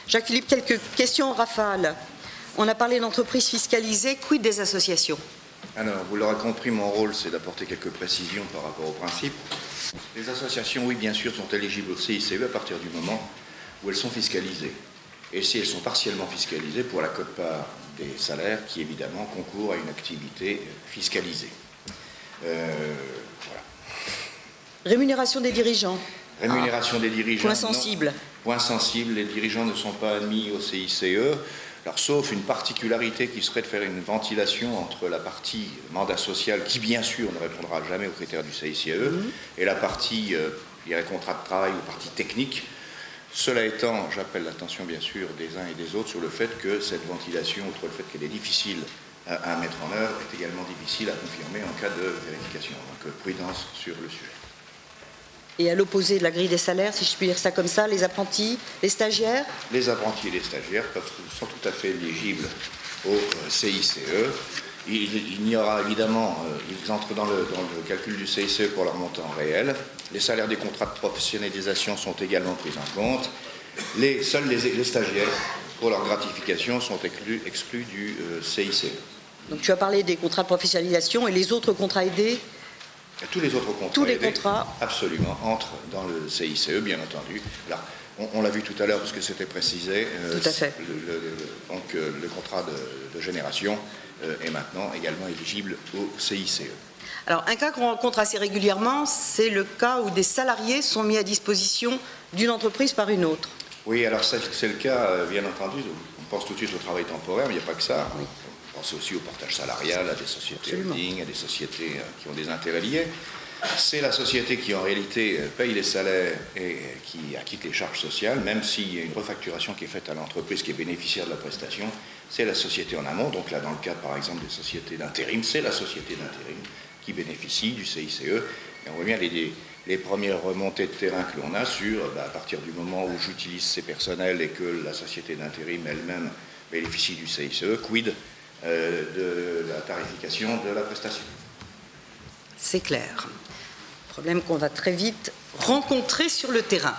Jacques-Philippe, quelques questions en rafale. On a parlé d'entreprises fiscalisées, quid des associations? Alors, vous l'aurez compris, mon rôle, c'est d'apporter quelques précisions par rapport au principe. Les associations, oui, bien sûr, sont éligibles au CICE à partir du moment où elles sont fiscalisées. Et si elles sont partiellement fiscalisées, pour la quote-part des salaires qui, évidemment, concourent à une activité fiscalisée. Voilà. Rémunération des dirigeants. Rémunération des dirigeants. Point sensible. Non. Point sensible, les dirigeants ne sont pas admis au CICE. Alors, sauf une particularité qui serait de faire une ventilation entre la partie mandat social, qui bien sûr ne répondra jamais aux critères du CICE, et la partie contrat de travail ou partie technique. Cela étant, j'appelle l'attention bien sûr des uns et des autres sur le fait que cette ventilation, outre le fait qu'elle est difficile à mettre en œuvre, est également difficile à confirmer en cas de vérification. Donc prudence sur le sujet. Et à l'opposé de la grille des salaires, si je puis dire ça comme ça, les apprentis, les stagiaires? Les apprentis et les stagiaires sont tout à fait éligibles au CICE. Il n'y aura évidemment, ils entrent dans le calcul du CICE pour leur montant réel. Les salaires des contrats de professionnalisation sont également pris en compte. Seuls les stagiaires, pour leur gratification, sont exclus du CICE. Donc tu as parlé des contrats de professionnalisation et les autres contrats aidés? Tous les autres contrats, tous les contrats, absolument, entrent dans le CICE, bien entendu. Alors, on l'a vu tout à l'heure parce que c'était précisé. Tout à fait. Le contrat de génération est maintenant également éligible au CICE. Alors, un cas qu'on rencontre assez régulièrement, c'est le cas où des salariés sont mis à disposition d'une entreprise par une autre. Oui, alors c'est le cas, bien entendu. On pense tout de suite au travail temporaire, mais il n'y a pas que ça. Oui. On pense aussi au portage salarial, à des sociétés holding, à des sociétés qui ont des intérêts liés. C'est la société qui, en réalité, paye les salaires et qui acquitte les charges sociales, même s'il y a une refacturation qui est faite à l'entreprise qui est bénéficiaire de la prestation, c'est la société en amont. Donc là, dans le cas, par exemple, des sociétés d'intérim, c'est la société d'intérim qui bénéficie du CICE. Et on voit bien les premières remontées de terrain que l'on a sur, à partir du moment où j'utilise ces personnels et que la société d'intérim elle-même bénéficie du CICE, quid de la tarification de la prestation. C'est clair. Problème qu'on va très vite rencontrer sur le terrain.